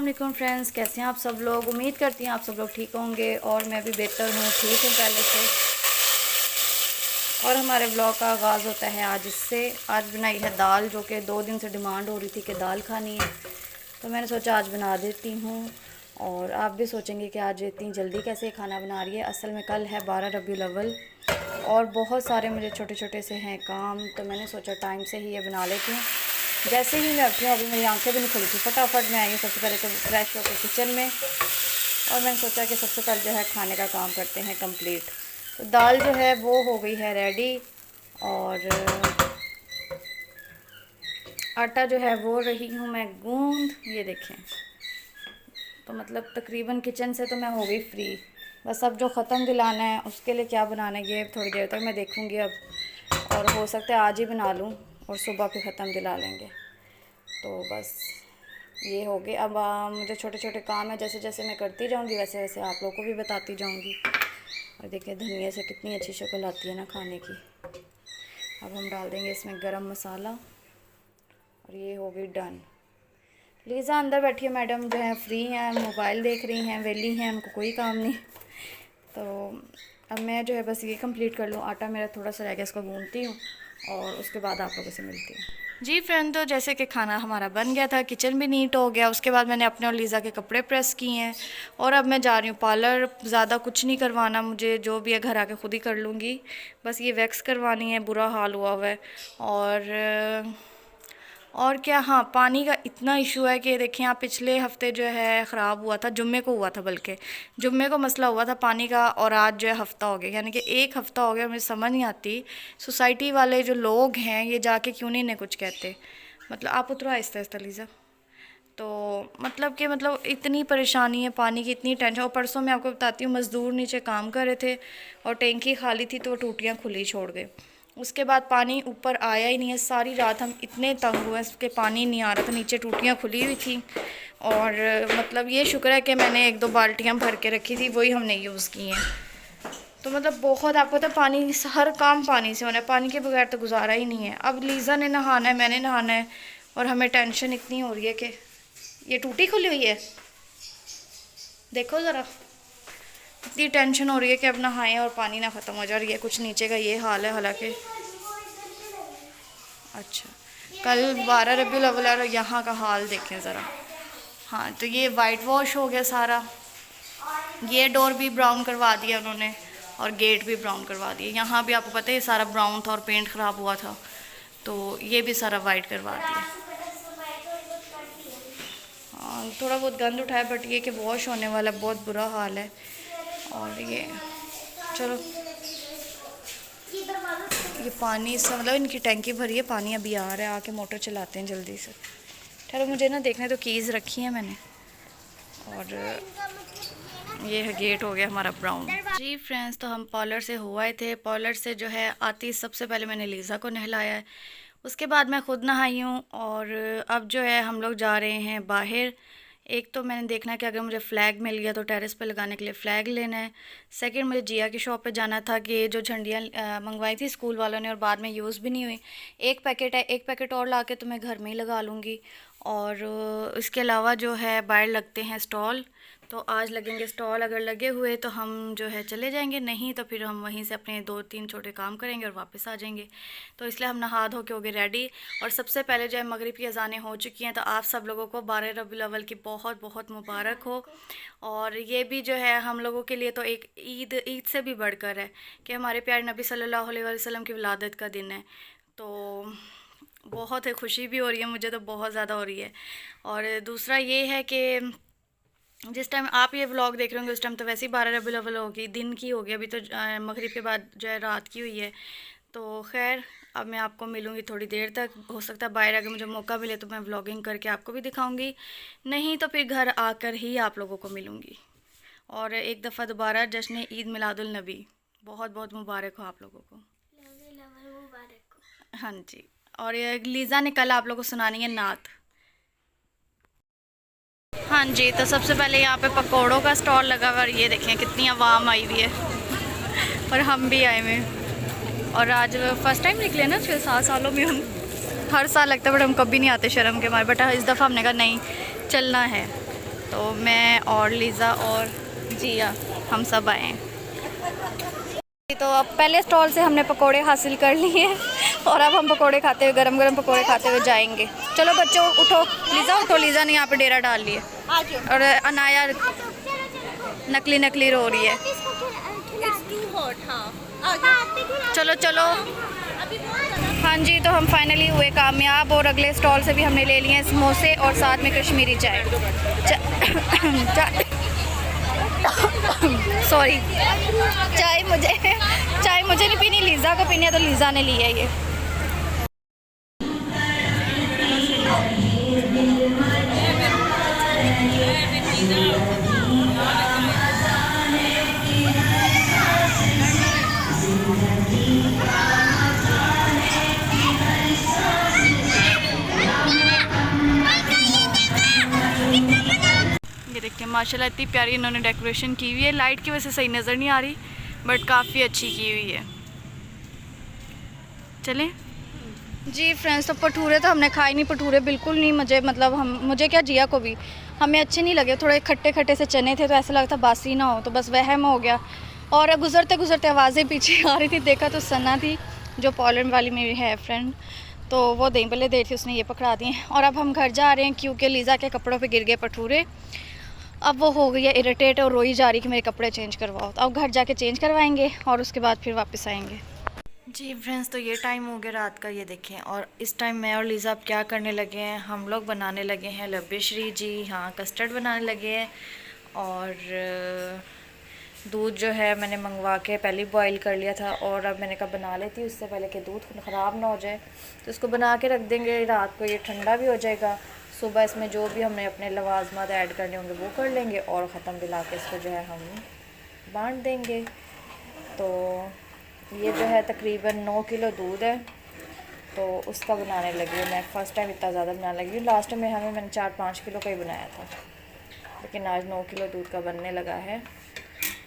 वालेकुम फ्रेंड्स, कैसे हैं आप सब लोग। उम्मीद करती हैं आप सब लोग ठीक होंगे और मैं भी बेहतर हूँ, ठीक हूँ पहले से। और हमारे ब्लॉग का आगाज़ होता है आज इससे। आज बनाई है दाल, जो कि 2 दिन से डिमांड हो रही थी कि दाल खानी है, तो मैंने सोचा आज बना देती हूँ। और आप भी सोचेंगे कि आज इतनी जल्दी कैसे खाना बना रही है। असल में कल है 12 रबीउल अव्वल और बहुत सारे मुझे छोटे छोटे से हैं काम, तो मैंने सोचा टाइम से ही ये बना लेती हूँ। जैसे ही मैं उठी हूँ, अभी मेरी आंखें भी नहीं खुली थी, फटाफट मैं आई हूँ सबसे पहले तो फ्रेश होकर किचन में। और मैंने सोचा कि सबसे पहले जो है खाने का काम करते हैं कंप्लीट। तो दाल जो है वो हो गई है रेडी और आटा जो है वो रही हूँ मैं गूंद, ये देखें। तो मतलब तकरीबन किचन से तो मैं हो गई फ्री। बस अब जो ख़त्म दिलाना है उसके लिए क्या बनाना है ये थोड़ी देर तक मैं देखूँगी अब, और हो सकता है आज ही बना लूँ और सुबह फिर ख़त्म दिला लेंगे। तो बस ये हो गए। अब मुझे छोटे छोटे काम है, जैसे जैसे मैं करती जाऊँगी वैसे वैसे आप लोगों को भी बताती जाऊँगी। और देखिए धनिया से कितनी अच्छी शक्ल आती है ना खाने की। अब हम डाल देंगे इसमें गरम मसाला और ये हो गई डन। लीज़ा अंदर बैठी है, मैडम जो है फ्री हैं, मोबाइल देख रही हैं, वेली हैं, उनको कोई काम नहीं। तो अब मैं जो है बस ये कंप्लीट कर लूँ। आटा मेरा थोड़ा सा रह गया, इसको गूंथती हूँ और उसके बाद आप लोगों से मिलती हूँ। जी फ्रेंड, तो जैसे कि खाना हमारा बन गया था, किचन भी नीट हो गया। उसके बाद मैंने अपने और लीज़ा के कपड़े प्रेस किए हैं और अब मैं जा रही हूँ पार्लर। ज़्यादा कुछ नहीं करवाना मुझे, जो भी है घर आके खुद ही कर लूँगी। बस ये वैक्स करवानी है, बुरा हाल हुआ हुआ है। और क्या, हाँ पानी का इतना इशू है कि देखें आप, पिछले हफ्ते जो है ख़राब हुआ था, जुम्मे को हुआ था, बल्कि जुम्मे को मसला हुआ था पानी का, और आज जो है हफ़्ता हो गया, यानी कि 1 हफ़्ता हो गया। मुझे समझ नहीं आती सोसाइटी वाले जो लोग हैं ये जाके क्यों नहीं इन्हें कुछ कहते। मतलब आप उतरो आहिस्ता आहिस्ता लीज़ा। तो मतलब इतनी परेशानी है पानी की, इतनी टेंशन। और परसों मैं आपको बताती हूँ, मज़दूर नीचे काम कर रहे थे और टैंकी खाली थी तो वो टूटियाँ खुली छोड़ गए। उसके बाद पानी ऊपर आया ही नहीं है। सारी रात हम इतने तंग हुए कि पानी नहीं आ रहा था, नीचे टूटियाँ खुली हुई थी। और मतलब ये शुक्र है कि मैंने 1-2 बाल्टियाँ भर के रखी थी, वही हमने यूज़ की हैं। तो मतलब बहुत, आपको तो पानी, हर काम पानी से होना है, पानी के बगैर तो गुजारा ही नहीं है। अब लीज़ा ने नहाना है, मैंने नहाना है, और हमें टेंशन इतनी हो रही है कि ये टूटी खुली हुई है, देखो ज़रा। इतनी टेंशन हो रही है कि अब नहाएं और पानी ना ख़त्म हो जाए। ये कुछ नीचे का ये हाल है हालांकि। अच्छा, कल 12 रबीउल अव्वल और यहाँ का हाल देखें ज़रा। हाँ, तो ये वाइट वॉश हो गया सारा। ये डोर भी ब्राउन करवा दिया उन्होंने और गेट भी ब्राउन करवा दिया। यहाँ भी आपको पता है सारा ब्राउन था और पेंट ख़राब हुआ था, तो ये भी सारा वाइट करवा दिया। हाँ, थोड़ा बहुत गंद उठाया, बट ये कि वॉश होने वाला, बहुत बुरा हाल है। और ये चलो, ये पानी इसका मतलब इनकी टैंकी भरी है, पानी अभी आ रहा है, आके मोटर चलाते हैं जल्दी से। ठहरो, मुझे ना देखने, तो कीज़ रखी है मैंने। और ये है गेट हो गया हमारा ब्राउन। जी फ्रेंड्स, तो हम पार्लर से हो आए थे। पार्लर से जो है आती सबसे पहले मैंने लीज़ा को नहलाया है, उसके बाद मैं ख़ुद नहाई हूँ। और अब जो है हम लोग जा रहे हैं बाहर। एक तो मैंने देखना है कि अगर मुझे फ़्लैग मिल गया तो टेरेस पे लगाने के लिए फ़्लैग लेना है। सेकंड, मुझे जिया की शॉप पे जाना था कि जो झंडियाँ मंगवाई थी स्कूल वालों ने और बाद में यूज़ भी नहीं हुई, 1 पैकेट है, 1 पैकेट और ला के तो मैं घर में ही लगा लूँगी। और इसके अलावा जो है बाहर लगते हैं स्टॉल, तो आज लगेंगे स्टॉल। अगर लगे हुए तो हम जो है चले जाएंगे, नहीं तो फिर हम वहीं से अपने 2-3 छोटे काम करेंगे और वापस आ जाएंगे। तो इसलिए हम नहा धो के हो गए रेडी। और सबसे पहले जो है मगरिब की अज़ानें हो चुकी हैं, तो आप सब लोगों को 12 रबीउल अव्वल की बहुत बहुत मुबारक हो। और ये भी जो है हम लोगों के लिए तो एक ईद से भी बढ़कर है कि हमारे प्यारे नबी सल्लल्लाहु अलैहि वसल्लम की विलादत का दिन है। तो बहुत है, खुशी भी हो रही है, मुझे तो बहुत ज़्यादा हो रही है। और दूसरा ये है कि जिस टाइम आप ये व्लॉग देख रहे होंगे उस टाइम तो वैसे ही 12 रबीउल अव्वल होगी, दिन की होगी। अभी तो मगरिब के बाद जो है रात की हुई है। तो खैर, अब मैं आपको मिलूँगी थोड़ी देर तक। हो सकता है बाहर अगर मुझे मौका मिले तो मैं व्लॉगिंग करके आपको भी दिखाऊंगी, नहीं तो फिर घर आकर ही आप लोगों को मिलूँगी। और एक दफ़ा दोबारा जश्न ईद मिलादुल नबी बहुत बहुत मुबारक हो आप लोगों को। हाँ जी। और ये लीज़ा ने कल आप लोगों को सुनानी है नात। हाँ जी, तो सबसे पहले यहाँ पे पकौड़ों का स्टॉल लगा हुआ, और ये देखें कितनी आवाम आई हुई है और हम भी आए हुए हैं। और आज फर्स्ट टाइम निकले ना 6-7 सालों में हम। हर साल लगता है बट हम कभी नहीं आते शर्म के मारे, बट इस दफ़ा हमने कहा नहीं, चलना है। तो मैं और लीज़ा और जिया हम सब आए हैं। तो अब पहले स्टॉल से हमने पकोड़े हासिल कर लिए और अब हम पकोड़े खाते हुए गरम गरम पकोड़े खाते हुए जाएंगे। चलो बच्चों उठो, लीज़ा ने यहाँ पे डेरा डाल लिए और अनाया नकली नकली रो रही है। चलो चलो। हाँ जी, तो हम फाइनली हुए कामयाब और अगले स्टॉल से भी हमने ले लिए हैं समोसे और साथ में कश्मीरी चाय। सॉरी, चाय मुझे नहीं पीनी, लीज़ा को पीनी है, तो लीज़ा ने ली है ये। ये देखिए माशाल्लाह इतनी प्यारी इन्होंने डेकोरेशन की हुई है। लाइट की वजह से सही नज़र नहीं आ रही बट काफ़ी अच्छी की हुई है। चलें जी फ्रेंड्स, तो भटूरे तो हमने खाए नहीं, भटूरे बिल्कुल नहीं मुझे क्या जिया को भी हमें अच्छे नहीं लगे। थोड़े खट्टे खट्टे से चने थे तो ऐसा लगता बासी ना हो, तो बस वहम हो गया। और गुज़रते गुज़रते आवाज़ें पीछे आ रही थी, देखा तो सना थी जो पोलैंड वाली मेरी है फ्रेंड, तो वो दही भल्ले दे थी, उसने ये पकड़ा दिए। और अब हम घर जा रहे हैं क्योंकि लीज़ा के कपड़ों पे गिर गए भटूरे। अब वो हो गई है इरिटेट और रोई जा रही कि मेरे कपड़े चेंज करवाओ। तो अब घर जाके चेंज करवाएंगे और उसके बाद फिर वापस आएंगे। जी फ्रेंड्स, तो ये टाइम हो गया रात का, ये देखें। और इस टाइम मैं और लीज़ा अब क्या करने लगे हैं, हम लोग बनाने लगे हैं लब्बेश्री जी, हाँ कस्टर्ड बनाने लगे हैं। और दूध जो है मैंने मंगवा के पहले बॉईल कर लिया था और अब मैंने कहा बना लेती उससे पहले कि दूध ख़राब ना हो जाए। तो इसको बना के रख देंगे रात को, ये ठंडा भी हो जाएगा। सुबह इसमें जो भी हमने अपने लवाजमात ऐड करने होंगे वो कर लेंगे और ख़त्म दिला के इसको जो है हम बांट देंगे। तो ये जो है तकरीबन 9 किलो दूध है, तो उसका बनाने लगी हूँ मैं। फ़र्स्ट टाइम इतना ज़्यादा बनाने लगी हूँ, लास्ट में मैंने 4-5 किलो का ही बनाया था, लेकिन आज 9 किलो दूध का बनने लगा है।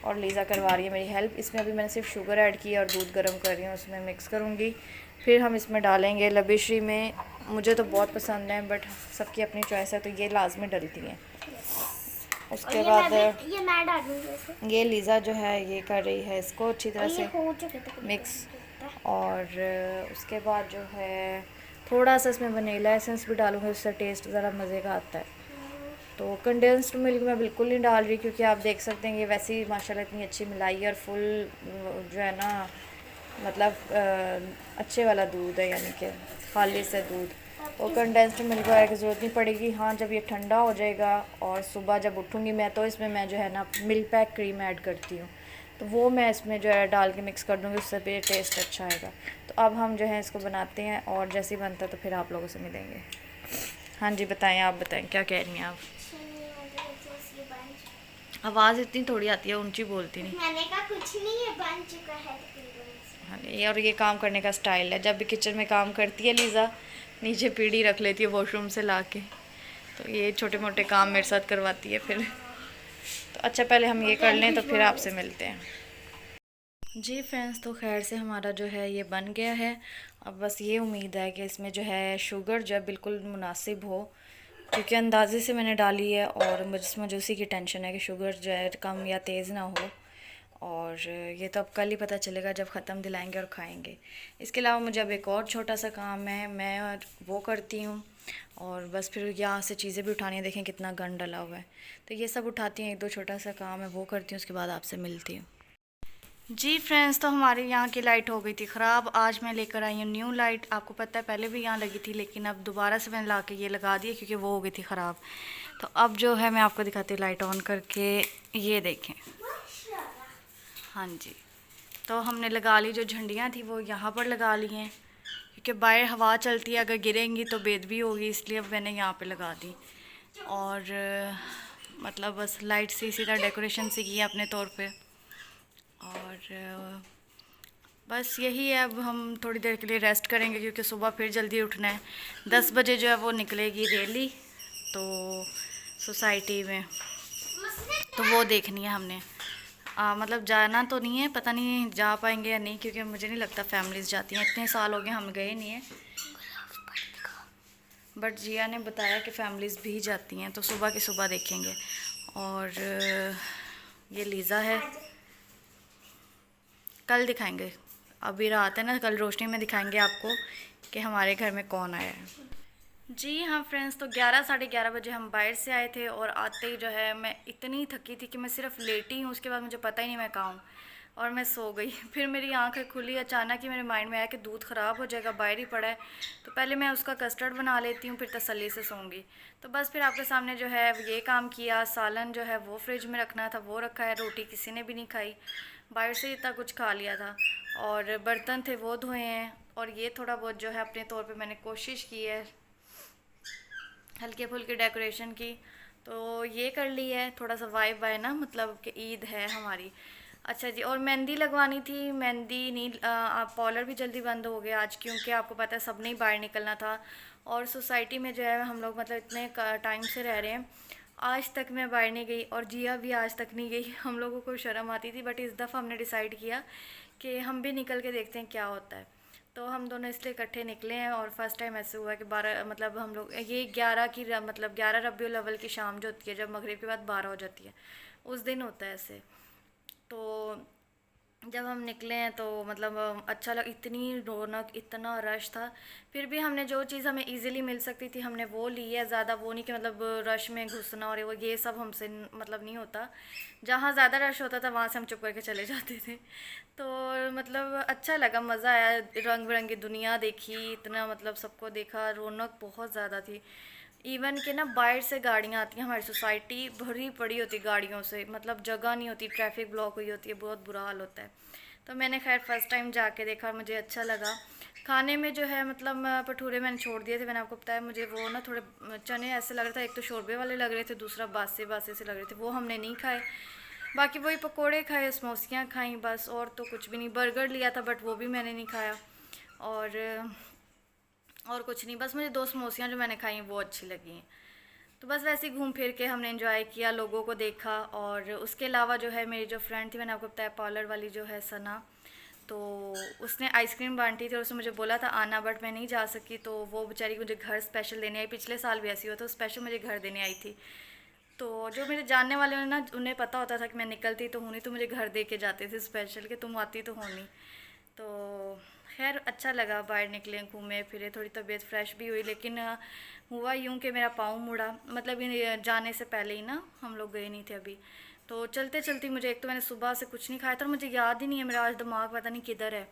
और लीज़ा करवा रही है मेरी हेल्प। इसमें अभी मैंने सिर्फ शुगर ऐड की और दूध गर्म कर रही हूँ, उसमें मिक्स करूँगी, फिर हम इसमें डालेंगे लब्बेश्री में। मुझे तो बहुत पसंद है बट सबकी अपनी चॉइस है, तो ये लाजमी डलती हैं। उसके बाद ये लीज़ा जो है ये कर रही है इसको अच्छी तरह से मिक्स। और उसके बाद जो है थोड़ा सा इसमें वनीला एसेंस भी डालूँगी, उससे टेस्ट ज़रा मज़े का आता है। तो कंडेंस्ड मिल्क मैं बिल्कुल नहीं डाल रही क्योंकि आप देख सकते हैं ये वैसे ही माशाल्लाह इतनी अच्छी मिलाई है और फुल जो है ना अच्छे वाला दूध है, यानी कि खालिस है दूध। तो कंडेंस्ड मिल्क वगैरह की ज़रूरत नहीं पड़ेगी। हाँ, जब ये ठंडा हो जाएगा और सुबह जब उठूँगी मैं, तो इसमें मैं जो है ना मिल्क पैक क्रीम ऐड करती हूँ, तो वो मैं इसमें जो है डाल के मिक्स कर दूँगी, उससे भी टेस्ट अच्छा आएगा। तो अब हम जो है इसको बनाते हैं और जैसे ही बनता है तो फिर आप लोगों से मिलेंगे। हाँ जी बताएं, आप बताएं क्या कह रही हैं आप? आवाज़ इतनी थोड़ी आती है, ऊंची बोलती नहीं। मैंने कहा कुछ नहीं है, बन चुका है। हाँ, ये और ये काम करने का स्टाइल है। जब भी किचन में काम करती है लीज़ा नीचे पीढ़ी रख लेती है वॉशरूम से लाके, तो ये छोटे मोटे काम मेरे साथ करवाती है फिर। तो अच्छा पहले हम ये कर लें तो फिर आपसे मिलते हैं। जी फ्रेंड्स, तो खैर से हमारा जो है ये बन गया है। अब बस ये उम्मीद है कि इसमें जो है शुगर जो है बिल्कुल मुनासिब हो, क्योंकि अंदाजे से मैंने डाली है और मुझे उसी की टेंशन है कि शुगर जो है कम या तेज़ ना हो। और ये तो अब कल ही पता चलेगा जब ख़त्म दिलाएंगे और खाएंगे। इसके अलावा मुझे अब एक और छोटा सा काम है, मैं वो करती हूँ और बस फिर यहाँ से चीज़ें भी उठानी है। देखें कितना गंद डला हुआ है, तो ये सब उठाती हैं। 1-2 छोटा सा काम है वो करती हूँ, उसके बाद आपसे मिलती हूँ। जी फ्रेंड्स, तो हमारे यहाँ की लाइट हो गई थी ख़राब। आज मैं लेकर आई हूँ न्यू लाइट। आपको पता है पहले भी यहाँ लगी थी, लेकिन अब दोबारा से मैंने ला के ये लगा दी क्योंकि वो हो गई थी ख़राब। तो अब जो है मैं आपको दिखाती हूँ लाइट ऑन करके, ये देखें। हाँ जी, तो हमने लगा ली, जो झंडियाँ थी वो यहाँ पर लगा ली हैं क्योंकि बाहर हवा चलती है, अगर गिरेंगी तो बेदबी होगी, इसलिए अब मैंने यहाँ पे लगा दी। और मतलब बस लाइट सी सीधा डेकोरेशन सी की है अपने तौर पे। और बस यही है, अब हम थोड़ी देर के लिए रेस्ट करेंगे क्योंकि सुबह फिर जल्दी उठना है। 10 बजे जो है वो निकलेगी रैली तो सोसाइटी में, तो वो देखनी है हमने। मतलब जाना तो नहीं है, पता नहीं जा पाएंगे या नहीं, क्योंकि मुझे नहीं लगता फैमिलीज़ जाती हैं। इतने साल हो गए हम गए नहीं हैं। बट जिया ने बताया कि फैमिलीज़ भी जाती हैं, तो सुबह की सुबह देखेंगे। और ये लीज़ा है, कल दिखाएंगे। अभी रात है ना, कल रोशनी में दिखाएंगे आपको कि हमारे घर में कौन आया है। जी हाँ फ्रेंड्स, तो 11 साढ़े 11 बजे हम बाहर से आए थे और आते ही जो है मैं इतनी थकी थी कि मैं सिर्फ लेटी हूँ, उसके बाद मुझे पता ही नहीं मैं कहाँ हूँ और मैं सो गई। फिर मेरी आंखें खुली, अचानक ही मेरे माइंड में आया कि दूध ख़राब हो जाएगा, बाहर ही पड़ा है, तो पहले मैं उसका कस्टर्ड बना लेती हूँ, फिर तसल्ली से सोऊंगी। तो बस फिर आपके सामने जो है ये काम किया। सालन जो है वो फ्रिज में रखना था, वो रखा है। रोटी किसी ने भी नहीं खाई, बाहर से इतना कुछ खा लिया था। और बर्तन थे वो धोए हैं। और ये थोड़ा बहुत जो है अपने तौर पर मैंने कोशिश की है हल्के फुल्के डेकोरेशन की, तो ये कर ली है। थोड़ा सा वाइब आए ना, मतलब कि ईद है हमारी। अच्छा जी, और मेहंदी लगवानी थी, मेहंदी नहीं, पार्लर भी जल्दी बंद हो गया आज, क्योंकि आपको पता है सब नहीं बाहर निकलना था। और सोसाइटी में जो है हम लोग मतलब इतने टाइम से रह रहे हैं, आज तक मैं बाहर नहीं गई और जिया भी आज तक नहीं गई। हम लोगों को शर्म आती थी, बट इस दफ़ा हमने डिसाइड किया कि हम भी निकल के देखते हैं क्या होता है। तो हम दोनों इसलिए इकट्ठे निकले हैं। और फर्स्ट टाइम ऐसे हुआ कि 12 मतलब हम लोग ये 11 की मतलब 11 रबीउल अव्वल की शाम जो होती है, जब मगरिब के बाद 12 हो जाती है, उस दिन होता है ऐसे। तो जब हम निकले हैं तो मतलब अच्छा लगा, इतनी रौनक, इतना रश था। फिर भी हमने जो चीज़ हमें इजीली मिल सकती थी हमने वो ली है। ज़्यादा वो नहीं कि मतलब रश में घुसना और वो ये सब हमसे मतलब नहीं होता। जहाँ ज़्यादा रश होता था वहाँ से हम चुप करके चले जाते थे। तो मतलब अच्छा लगा, मज़ा आया, रंग बिरंगी दुनिया देखी, इतना मतलब सबको देखा, रौनक बहुत ज़्यादा थी। इवन कि ना बाहर से गाड़ियाँ आती हैं, हमारी सोसाइटी भरी पड़ी होती गाड़ियों से, मतलब जगह नहीं होती, ट्रैफिक ब्लॉक हुई होती है, बहुत बुरा हाल होता है। तो मैंने खैर फर्स्ट टाइम जाके देखा, मुझे अच्छा लगा। खाने में जो है मतलब भटूरे मैंने छोड़ दिए थे, मैंने आपको बताया। मुझे वो ना थोड़े चने ऐसे लग रहा था, एक तो शोरबे वाले लग रहे थे, दूसरा बासे बासे से लग रहे थे, वो हमने नहीं खाए। बाकी वही पकोड़े खाए, समोसियाँ खाई बस, और तो कुछ भी नहीं। बर्गर लिया था बट वो भी मैंने नहीं खाया। और कुछ नहीं, बस मुझे 2 समोसियाँ जो मैंने खाई वो अच्छी लगी हैं। तो बस वैसे ही घूम फिर के हमने एंजॉय किया, लोगों को देखा। और उसके अलावा जो है मेरी जो फ्रेंड थी, मैंने आपको बताया पार्लर वाली जो है सना, तो उसने आइसक्रीम बांटी थी और उसने मुझे बोला था आना, बट मैं नहीं जा सकी। तो वो बेचारी मुझे घर स्पेशल देने आई, पिछले साल भी ऐसी हुआ तो स्पेशल मुझे घर देने आई थी। तो जो मेरे जानने वाले हैं ना, उन्हें पता होता था कि मैं निकलती तो हूँ नहीं, तो मुझे घर दे के जाते थे स्पेशल कि तुम आती तो हो नहीं। तो खैर अच्छा लगा, बाहर निकले, घूमे फिरे, थोड़ी तबीयत फ्रेश भी हुई। लेकिन हुआ यूँ कि मेरा पाँव मुड़ा, मतलब जाने से पहले ही ना, हम लोग गए नहीं थे अभी। तो चलते चलते मुझे, एक तो मैंने सुबह से कुछ नहीं खाया था और मुझे याद ही नहीं है, मेरा आज दिमाग पता नहीं किधर है।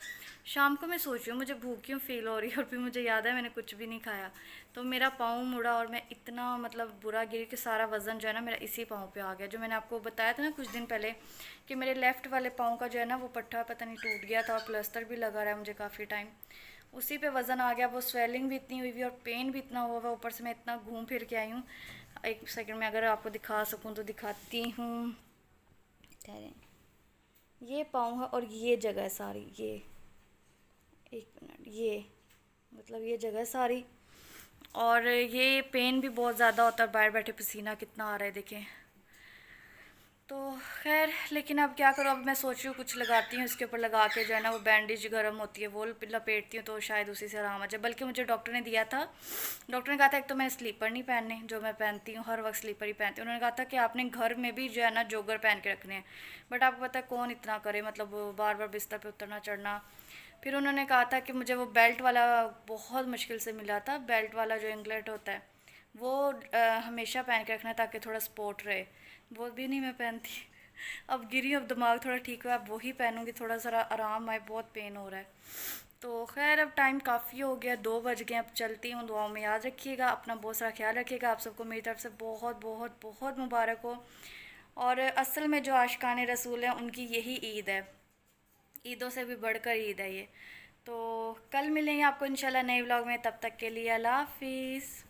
शाम को मैं सोच रही हूँ मुझे भूख क्यों फील हो रही है, और फिर मुझे याद है मैंने कुछ भी नहीं खाया। तो मेरा पाँव मुड़ा और मैं इतना मतलब बुरा गिरी कि सारा वज़न जो है ना मेरा इसी पाँव पे आ गया। जो मैंने आपको बताया था ना कुछ दिन पहले कि मेरे लेफ़्ट वाले पाँव का जो है ना वो पट्टा पता नहीं टूट गया था और प्लास्टर भी लगा रहा है मुझे काफ़ी टाइम, उसी पे वज़न आ गया। वो स्वेलिंग भी इतनी हुई हुई और पेन भी इतना हुआ हुआ, ऊपर से मैं इतना घूम फिर के आई हूँ। एक सेकंड में अगर आपको दिखा सकूँ तो दिखाती हूँ। ये पाँव है और ये जगह है सारी, ये एक मिनट, ये मतलब ये जगह सारी। और ये पेन भी बहुत ज़्यादा होता है, बाहर बैठे पसीना कितना आ रहा है देखें। तो खैर, लेकिन अब क्या करूँ, अब मैं सोच रही हूँ कुछ लगाती हूँ इसके ऊपर, लगा के जो है ना वो बैंडेज गर्म होती है वो लपेटती हूँ, तो शायद उसी से आराम आ जाए। बल्कि मुझे डॉक्टर ने दिया था, डॉक्टर ने कहा था एक तो मैंने स्लीपर नहीं पहनने, जो मैं पहनती हूँ हर वक्त स्लीपर ही पहनती हूँ। उन्होंने कहा था कि आपने घर में भी जो है ना जोगर पहन के रखने हैं, बट आपको पता है कौन इतना करे, मतलब बार बार बिस्तर पर उतरना चढ़ना। फिर उन्होंने कहा था कि मुझे वो बेल्ट वाला बहुत मुश्किल से मिला था, बेल्ट वाला जो एंगलेट होता है वो हमेशा पहन के रखना ताकि थोड़ा स्पोर्ट रहे। वो भी नहीं मैं पहनती। अब गिरी, अब दिमाग थोड़ा ठीक हुआ, अब वही पहनूंगी, थोड़ा सा आराम आए, बहुत पेन हो रहा है। तो खैर अब टाइम काफ़ी हो गया, 2 बज गए, अब चलती हूँ। दुआओं में याद रखिएगा, अपना बहुत सारा ख्याल रखिएगा। आप सबको मेरी तरफ से बहुत बहुत बहुत मुबारक हो। और असल में जो आशिकाने रसूल हैं उनकी यही ईद है, ईदों से भी बढ़कर ईद है ये। तो कल मिलेंगे आपको इंशाल्लाह नए व्लॉग में, तब तक के लिए अल्लाह हाफिज़।